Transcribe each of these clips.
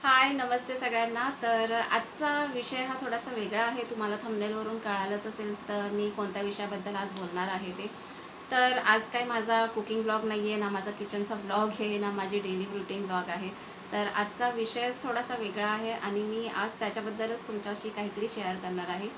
हाय, नमस्ते सगळ्यांना. तर आजचा विषय हा थोडासा वेगळा आहे. तुम्हाला थंबनेलवरून कळालंच असेल तर मी कोणत्या विषयाबद्दल आज बोलणार आहे ते. तर आज काय माझा कुकिंग ब्लॉग नाही आहे, ना माझा किचनचा ब्लॉग आहे, ना माझी डेली रूटीन ब्लॉग आहे. तर आजचा विषयच थोडासा वेगळा आहे आणि मी आज त्याच्याबद्दलच तुमच्याशी काहीतरी शेअर करणार आहे.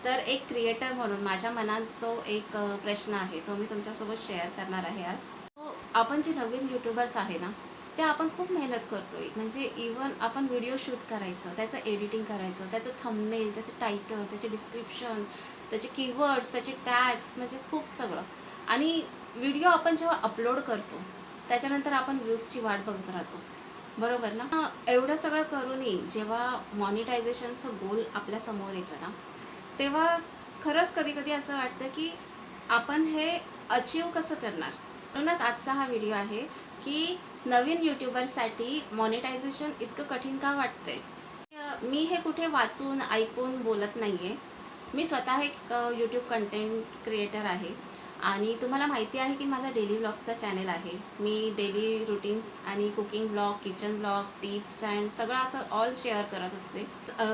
तर एक क्रिएटर म्हणून माझ्या मनात जो एक प्रश्न आहे, तो मी तुमच्यासोबत शेअर करणार आहे आज. तो आपण जे नवीन यूट्यूबर्स आहे ना, ते आपण खूप मेहनत करतोय. म्हणजे इवन आपण व्हिडिओ शूट करायचं, त्याचं एडिटिंग करायचं, त्याचं थंबनेल, त्याचं टायटल, त्याचे डिस्क्रिप्शन, त्याचे कीवर्ड्स, त्याचे टॅग्स म्हणजे खूप सगळं. आणि व्हिडिओ आपण जेव्हा अपलोड करतो, त्याच्यानंतर आपण व्ह्यूजची वाट बघत राहतो. बरोबर ना? एवढं सगळं करूनही जेव्हा मॉनिटायझेशनचं गोल आपल्यासमोर येतं ना, तेव्हा खरंच कधी-कधी असं वाटतं, की आपण हे अचीव्ह कसं करणार? म्हणूनच आजचा हा व्हिडिओ आहे, की नवीन यूट्यूबरसाठी मॉनिटायझेशन इतकं कठीण का वाटतंय? मी हे कुठे वाचून, ऐकून बोलत नाहीये. मी स्वतः एक यूट्यूब कंटेंट क्रिएटर आहे आणि तुम्हाला माहिती आहे, की माझा डेली व्लॉग्सचा चॅनल आहे. मी डेली रूटीन्स आणि cooking blog, kitchen blog, tips and सगळं असं ऑल शेअर करत असते.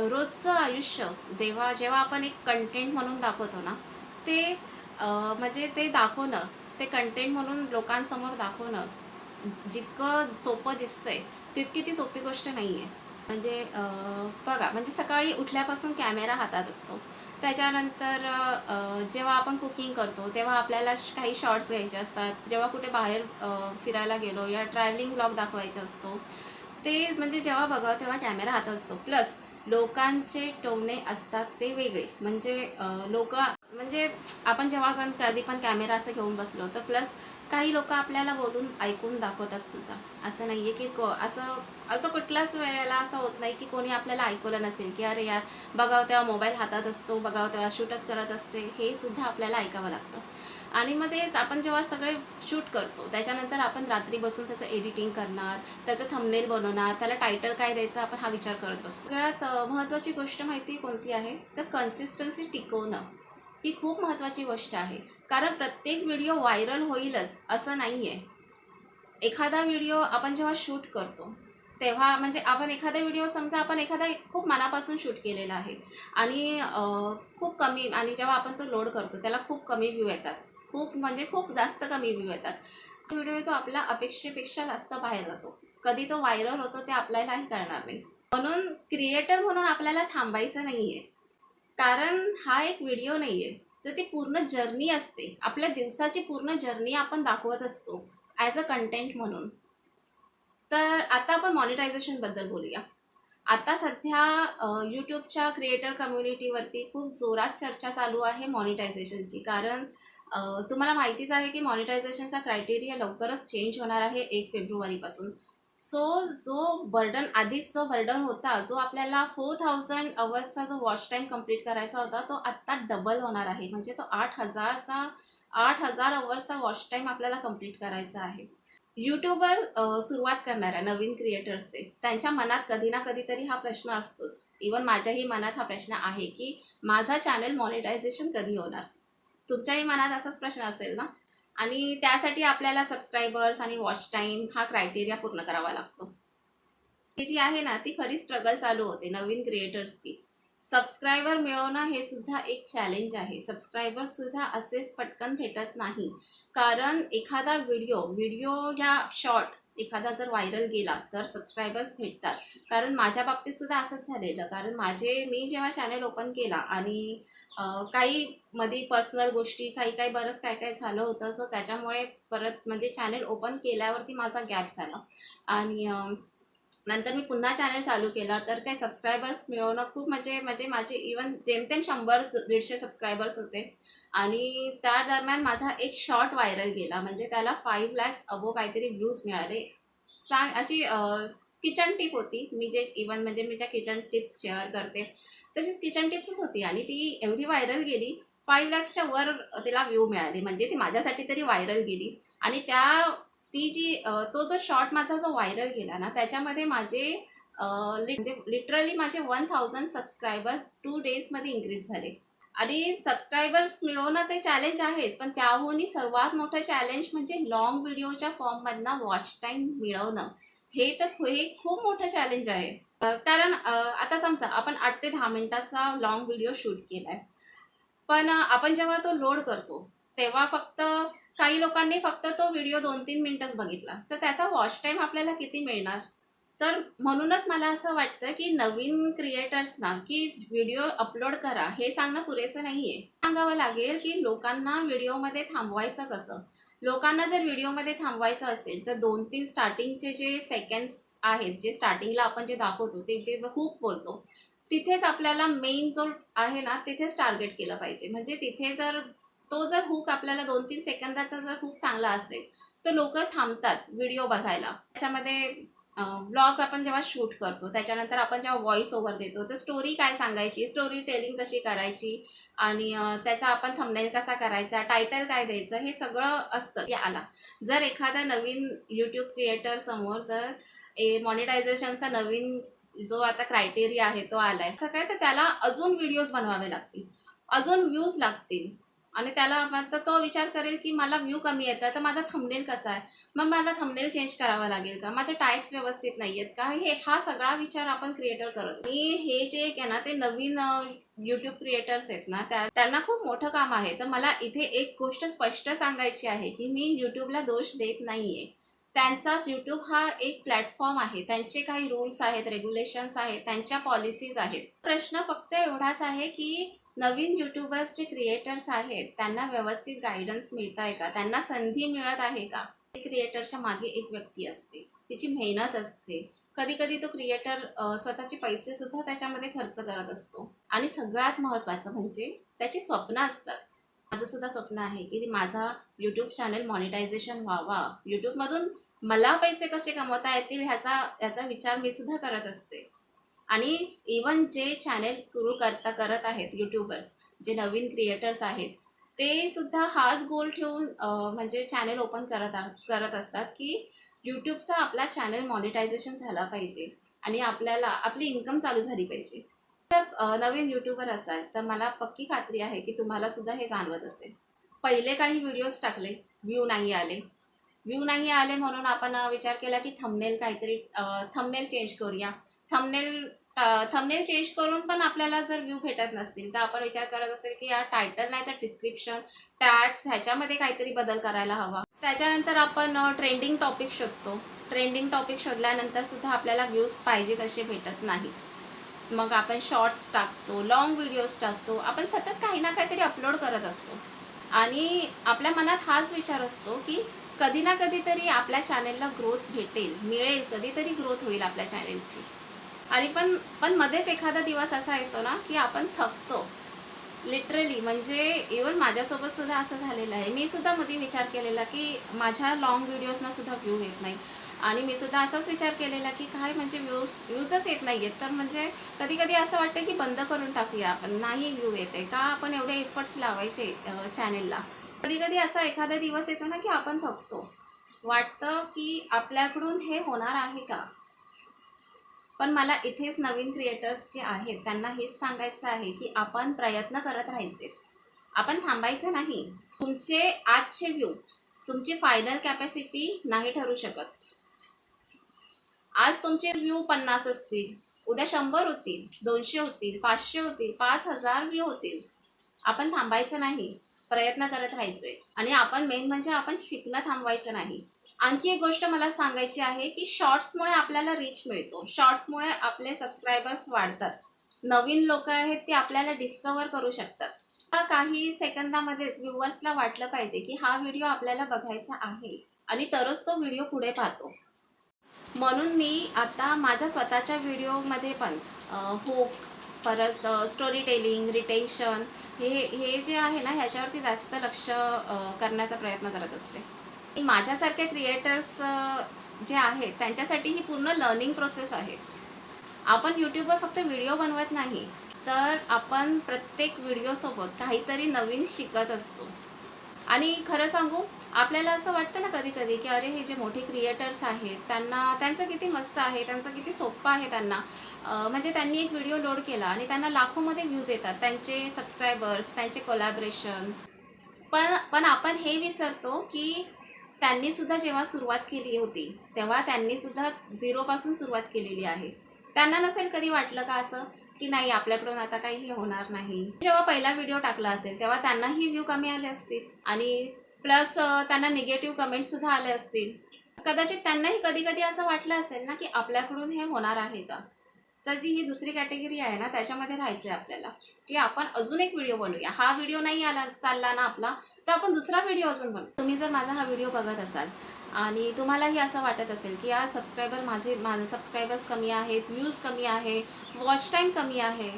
रोजचं आयुष्य जेव्हा आपण एक कंटेंट म्हणून दाखवतो ना, ते म्हणजे ते दाखवणं, ते कंटेंट म्हणून लोकांसमोर दाखवणं जितकं सोपं दिसतंय, तितकी ती सोपी गोष्ट नाही आहे. म्हणजे बघा, म्हणजे सकाळी उठल्यापासून कॅमेरा हातात असतो. त्याच्यानंतर जेव्हा आपण कुकिंग करतो, तेव्हा आपल्याला काही शॉर्ट्स घ्यायचे असतात. जेव्हा कुठे बाहेर फिरायला गेलो या ट्रॅव्हलिंग ब्लॉग दाखवायचा असतो. ते म्हणजे जेव्हा बघावं तेव्हा कॅमेरा हातात असतो. प्लस लोकांचे टोमणे असतात ते वेगळे. म्हणजे म्हणजे आपण जेव्हा कधी पण कॅमेरा असं घेऊन बसलो, तर प्लस काही लोकं आपल्याला बोलून ऐकून दाखवतात सुद्धा. असं नाही आहे की असं असं कुठल्याच वेळेला असं होत नाही की कोणी आपल्याला ऐकवलं नसेल, की "अरे यार, बघावं तेव्हा मोबाईल हातात असतो, बघावं तेव्हा शूटच करत असते." हे सुद्धा आपल्याला ऐकावं लागतं. आणि मग तेच आपण जेव्हा सगळे शूट करतो, त्याच्यानंतर आपण रात्री बसून त्याचं एडिटिंग करणार, त्याचं थंबनेल बनवणार, त्याला टायटल काय द्यायचं आपण हा विचार करत बसतो. सगळ्यात महत्त्वाची गोष्ट माहिती कोणती आहे? तर कन्सिस्टन्सी टिकवणं. ही खूप महत्त्वाची गोष्ट आहे. कारण प्रत्येक व्हिडिओ व्हायरल होईलच असं नाही आहे. एखादा व्हिडिओ आपण जेव्हा शूट करतो, तेव्हा म्हणजे आपण एखादा व्हिडिओ समजा आपण एखादा खूप मनापासून शूट केलेला आहे आणि खूप कमी आणि जेव्हा आपण तो लोड करतो, त्याला खूप कमी व्ह्यू येतात. खूप म्हणजे खूप जास्त कमी व्ह्यू येतात. व्हिडिओ जो आपल्या अपेक्षेपेक्षा जास्त बाहेर जातो. कधी तो व्हायरल होतो ते आपल्यालाही कळणार नाही. म्हणून क्रिएटर म्हणून आपल्याला थांबायचं नाहीये. कारण हा एक व्हिडिओ नाहीये, तर ती पूर्ण जर्नी असते. आपल्या दिवसाची पूर्ण जर्नी आपण दाखवत असतो ॲज अ कंटेंट म्हणून. तर आता आपण मॉनिटायझेशनबद्दल बोलूया. आता सध्या यूट्यूबच्या क्रिएटर कम्युनिटीवरती खूप जोरात चर्चा चालू आहे मॉनिटायझेशनची. कारण तुम्हाला माहितीच आहे की मॉनिटायझेशनचा क्रायटेरिया लवकरच चेंज होणार आहे 1 फेब्रुवारीपासून. सो आधीच जो बर्डन होता, जो आपल्याला 4000 अवर्सचा जो वॉच टाईम कंप्लीट करायचा होता, तो आत्ता डबल होणार आहे. म्हणजे तो 8,000 अवर्सचा वॉच टाईम आपल्याला कंप्लीट करायचा आहे. यूट्यूबवर सुरुवात करणाऱ्या नवीन क्रिएटर्सचे त्यांच्या मनात कधी ना कधीतरी हा प्रश्न असतोच. इवन माझ्याही मनात हा प्रश्न आहे, की माझा चॅनल मॉनिटायझेशन कधी होणार? तुमच्याही मनात असाच प्रश्न असेल ना? आणि त्यासाठी आपल्याला सबस्क्रायबर्स आणि वॉच टाईम हा क्रायटेरिया पूर्ण करावा लागतो. ती जी आहे ना, ती खरी स्ट्रगल चालू होते नवीन क्रिएटर्सची. सबस्क्रायबर मिळवणं हे सुद्धा एक चॅलेंज आहे. सबस्क्रायबर्ससुद्धा असेच पटकन भेटत नाही. कारण एखादा व्हिडिओ या शॉर्ट एखादा जर व्हायरल गेला, तर सबस्क्रायबर्स भेटतात. कारण माझ्या बाबतीत सुद्धा असंच झालेलं. कारण मी जेव्हा चॅनल ओपन केला आणि काही मध्ये पर्सनल गोष्टी, काही बरंच काय झालं होतं. सो त्याच्यामुळे परत म्हणजे चॅनल ओपन केल्यावरती माझा गॅप झाला आणि नंतर मी पुन्हा चॅनल चालू केला, तर काही सबस्क्रायबर्स मिळवणं खूप म्हणजे म्हणजे माझे इवन जेमतेम 100-150 सबस्क्रायबर्स होते आणि त्या दरम्यान माझा एक शॉर्ट व्हायरल गेला. म्हणजे त्याला 5 लॅक्स अबोव काहीतरी व्ह्यूज मिळाले. अशी किचन टिप होती. मी ज्या किचन टिप्स शेअर करते, तशीच किचन टिप्सच होती आणि ती एवढी व्हायरल गेली. 5 लॅक्सच्या वर तिला व्ह्यू मिळाले. म्हणजे ती माझ्यासाठी तरी व्हायरल गेली आणि तो जो शॉर्ट माझा जो व्हायरल गेला ना, त्याच्यामध्ये माझे म्हणजे लिटरली माझे 1000 सबस्क्रायबर्स 2 डेजमध्ये इन्क्रीज झाले. आणि सबस्क्रायबर्स मिळवणं ते चॅलेंज आहेच, पण त्याहूनही सर्वात मोठं चॅलेंज म्हणजे लाँग व्हिडिओच्या फॉर्ममधनं वॉच टाईम मिळवणं. हे खूप मोठं चॅलेंज आहे. कारण आता समजा आपण 8 ते 10 मिनिटाचा लाँग व्हिडिओ शूट केलाय. पण आपण जेव्हा तो लोड करतो, तेव्हा फक्त काही लोकांनी फक्त तो व्हिडिओ 2-3 मिनिटच बघितला. तर त्याचा वॉच टाईम आपल्याला किती मिळणार? तर म्हणूनच मला असं वाटतं, की नवीन क्रिएटर्सना, की व्हिडिओ अपलोड करा, हे सांगणं पुरेसं नाहीये. सांगावं लागेल, की लोकांना व्हिडिओमध्ये थांबवायचं कसं? लोकांना जर व्हिडिओमध्ये थांबवायचं असेल, तर 2-3 स्टार्टिंगचे जे सेकंड्स आहेत, जे स्टार्टिंगला आपण जे दाखवतो, ते जे हूक बोलतो, तिथेच आपल्याला मेन जो आहे ना, तिथेच टार्गेट केलं पाहिजे. म्हणजे तिथे जर हूक आपल्याला 2-3 सेकंदाचा जर हूक चांगला असेल, तर लोकं थांबतात व्हिडिओ बघायला. त्याच्यामध्ये ब्लॉग आपण जेव्हा शूट करतो, त्याच्यानंतर आपण जेव्हा व्हॉईस ओव्हर देतो, तर स्टोरी काय सांगायची, स्टोरी टेलिंग कशी करायची आणि त्याचा आपण थंबनेल कसा करायचा, टायटल काय द्यायचं, हे सगळं असतं याला. जर एखादा नवीन यूट्यूब क्रिएटर समोर जर मॉनिटायझेशनचा नवीन जो आता क्रायटेरिया आहे तो आलाय, तर काय तर त्याला अजून व्हिडिओज बनवावे लागतील, अजून व्ह्यूज लागतील आणि त्याला आता तो विचार करेल की मला व्ह्यू कमी येतात, तर माझा थंबनेल कसा आहे, मग मला थंबनेल चेंज करावा लागेल का, माझे टॅग्स व्यवस्थित नाही आहेत का, हा सगळा विचार आपण क्रिएटर करत आणि हे जे एक आहे ना, ते नवीन यूट्यूब क्रिएटर्स आहेत ना, त्यांना खूप मोठं काम आहे. तर मला इथे एक गोष्ट स्पष्ट सांगायची आहे, की मी यूट्यूबला दोष देत नाहीये. त्यांचाच यूट्यूब हा एक प्लॅटफॉर्म आहे, त्यांचे काही रूल्स आहेत, रेग्युलेशन्स आहेत, त्यांच्या पॉलिसीज आहेत. प्रश्न फक्त एवढाच आहे की नवीन यूट्यूबर्स जे क्रिएटर्स आहेत, त्यांना व्यवस्थित गाईडन्स मिळत आहे का, त्यांना संधी मिळत आहे का. क्रिएटरच्या मागे एक व्यक्ती असते, तिची मेहनत असते, कधी कधी तो क्रिएटर स्वतःचे पैसे सुद्धा त्याच्यामध्ये खर्च करत असतो आणि सगळ्यात महत्त्वाचं म्हणजे त्याची स्वप्न असतात. माझं सुद्धा स्वप्न आहे की माझा यूट्यूब चॅनल मॉनिटायझेशन व्हावा, यूट्यूबमधून मला पैसे कसे कमवता येतील ह्याचा विचार मी सुद्धा करत असते. आणि इवन जे चॅनेल सुरू करत आहेत यूट्यूबर्स, जे नवीन क्रिएटर्स आहेत, ते सुद्धा हाच गोल ठेवून म्हणजे चॅनेल ओपन करत असतात की यूट्यूबचा आपला चॅनेल मॉनिटायझेशन झाला पाहिजे आणि आपल्याला आपली इन्कम चालू झाली पाहिजे. तर नवीन यूट्यूबर असाल तर मला पक्की खात्री आहे की तुम्हाला सुद्धा हे जाणवत असेल. पहिले काही व्हिडिओज टाकले, व्ह्यू नाही आले म्हणून आपण विचार केला की थंबनेल चेंज करूया. थंबनेल थंबनेल चेंज करून पण आपल्याला जर व्ह्यू भेटत नसतील, तर आपण विचार करत असेल की या टायटल नाही तर डिस्क्रिप्शन, टॅग्स ह्याच्यामध्ये काहीतरी बदल करायला हवा. त्याच्यानंतर आपण ट्रेंडिंग टॉपिक शोधतो. ट्रेंडिंग टॉपिक शोधल्यानंतर सुद्धा आपल्याला व्ह्यूज पाहिजे तसे भेटत नाहीत. मग आपण शॉर्ट्स टाकतो, लाँग व्हिडिओज टाकतो, आपण सतत काही ना काहीतरी अपलोड करत असतो आणि आपल्या मनात हाच विचार असतो की कधी ना कधीतरी आपल्या चॅनेलला ग्रोथ मिळेल, कधीतरी ग्रोथ होईल आपल्या चॅनेलची. आणि पण पण मध्येच एखादा दिवस असा येतो ना की आपण थकतो लिटरली. म्हणजे इवन माझ्यासोबत सुद्धा असं झालेलं आहे. मी सुद्धा मध्ये विचार केलेला की माझ्या लाँग व्हिडिओजना सुद्धा व्ह्यू येत नाही आणि मी सुद्धा असाच विचार केलेला की काय म्हणजे व्ह्यूजच येत नाही आहेत. तर म्हणजे कधी कधी असं वाटतं की बंद करून टाकूया आपण, नाही व्ह्यू येते का, आपण एवढे एफर्ट्स लावायचे चॅनेलला. कधी कधी असा एखादा दिवस येतो ना की आपण थकतो, वाटतं की आपल्याकडून हे होणार आहे का. पण मला इथेच नवीन क्रिएटर्स जे आहेत त्यांना हेच सांगायचं आहे की आपण प्रयत्न करत राहायचे, आपण थांबायचं नाही. तुमचे आजचे व्ह्यू तुमची फायनल कॅपॅसिटी नाही ठरू शकत. आज तुमचे व्ह्यू 50 असतील, उद्या 100 होतील, 200 होतील, 500 होतील, 5000 व्ह्यू होतील. आपण थांबायचं नाही, प्रयत्न करत राहायचे आणि आपण मेन म्हणजे आपण शिकणं थांबवायचं नाही. आणखी एक गोष्ट मला सांगायची आहे की शॉर्ट्समुळे आपल्याला रीच मिळतो, शॉर्ट्समुळे आपले सबस्क्रायबर्स वाढतात, नवीन लोक आहेत ते आपल्याला डिस्कवर करू शकतात. काही सेकंदामध्येच व्ह्युअर्सला वाटलं पाहिजे की हा व्हिडिओ आपल्याला बघायचा आहे आणि तरच तो व्हिडिओ पुढे पाहतो. म्हणून मी आता माझ्या स्वतःच्या व्हिडिओमध्ये पण हुक, परत स्टोरी टेलिंग, रिटेन्शन, हे जे आहे ना ह्याच्यावरती जास्त लक्ष करण्याचा प्रयत्न करत असते. माझ्यासारख्या क्रिएटर्स जे आहेत त्यांच्यासाठी ही पूर्ण लर्निंग प्रोसेस आहे. आपण यूट्यूबवर फक्त व्हिडिओ बनवत नाही, तर आपण प्रत्येक व्हिडिओसोबत काहीतरी नवीन शिकत असतो. आणि खरं सांगू, आपल्याला असं वाटतं ना कधी कधी की अरे हे जे मोठे क्रिएटर्स आहेत त्यांचं किती मस्त आहे, त्यांचं किती सोपं आहे त्यांना. म्हणजे त्यांनी एक व्हिडिओ लोड केला आणि त्यांना लाखोमध्ये व्ह्यूज येतात, त्यांचे सबस्क्रायबर्स, त्यांचे कोलॅबरेशन. पण आपण हे विसरतो की त्यांनी सुद्धा जेव्हा सुरुवात केली होती तेव्हा त्यांनी सुद्धा झिरोपासून सुरुवात केलेली आहे. त्यांना नसेल कधी वाटलं का असं की नाही आपल्याकडून आता काही हे होणार नाही. जेव्हा पहिला व्हिडिओ टाकला असेल तेव्हा त्यांनाही व्ह्यू कमी आले असतील आणि प्लस त्यांना निगेटिव्ह कमेंट्ससुद्धा आले असतील. कदाचित त्यांनाही कधी कधी असं वाटलं असेल ना की आपल्याकडून हे होणार आहे का. तर जी ही दुसरी कॅटेगरी आहे ना त्याच्यामध्ये राहायचं आहे आपल्याला की आपण अजून एक व्हिडिओ बनवूया. हा व्हिडिओ नाही आला चालला ना आपला तर आपण दुसरा व्हिडिओ अजून बनवू. तुम्ही जर माझा हा व्हिडिओ बघत असाल आणि तुम्हालाही असं वाटत असेल की यार माझे सबस्क्रायबर्स कमी आहेत, व्ह्यूज कमी आहे, वॉच टाईम कमी आहे,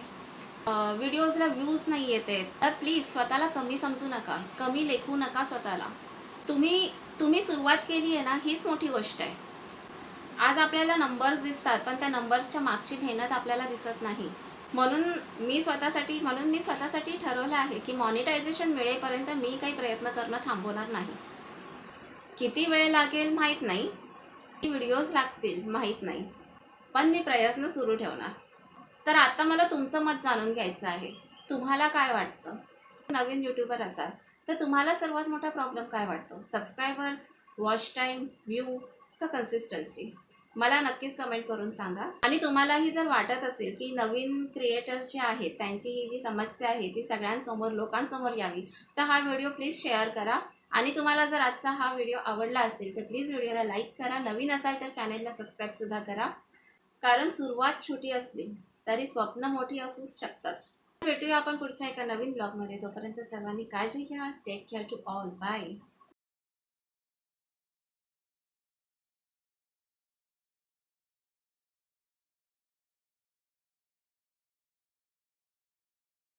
व्हिडिओजला व्ह्यूज नाही येत आहेत, तर प्लीज स्वतःला कमी समजू नका, कमी लेखू नका स्वतःला. तुम्ही सुरुवात केली आहे ना हीच मोठी गोष्ट आहे. आज आपल्याला नंबर्स दिसतात पण त्या नंबर्सच्या मागची मेहनत आपल्याला दिसत नाही. म्हणून मी स्वतःसाठी ठरवलं आहे की मॉनिटायझेशन मिळेपर्यंत मी काही प्रयत्न करणं थांबवणार नाही. किती वेळ लागेल माहीत नाही, किती व्हिडिओज लागतील माहीत नाही, पण मी प्रयत्न सुरू ठेवणार. तर आता मला तुमचं मत जाणून घ्यायचं आहे. तुम्हाला काय वाटतं? नवीन यूट्यूबर असाल तर तुम्हाला सर्वात मोठा प्रॉब्लेम काय वाटतो? सबस्क्रायबर्स, वॉच टाईम, व्ह्यू का कन्सिस्टन्सी? मला नक्कीच कमेंट करून सांगा. आणि तुम्हालाही जर वाटत असेल की नवीन क्रिएटर्स जे आहेत त्यांची ही जी समस्या आहे ती सगळ्यांसमोर लोकांसमोर यावी तर हा व्हिडिओ प्लीज शेअर करा. आणि तुम्हाला जर आजचा हा व्हिडिओ आवडला असेल तर प्लीज व्हिडिओला लाईक करा. नवीन असाल तर चॅनेलला सबस्क्राईबसुद्धा करा. कारण सुरुवात छोटी असली तरी स्वप्न मोठी असूच शकतात. भेटूया आपण पुढच्या एका नवीन ब्लॉगमध्ये. तोपर्यंत सर्वांनी काळजी घ्या. Take care to all. Bye.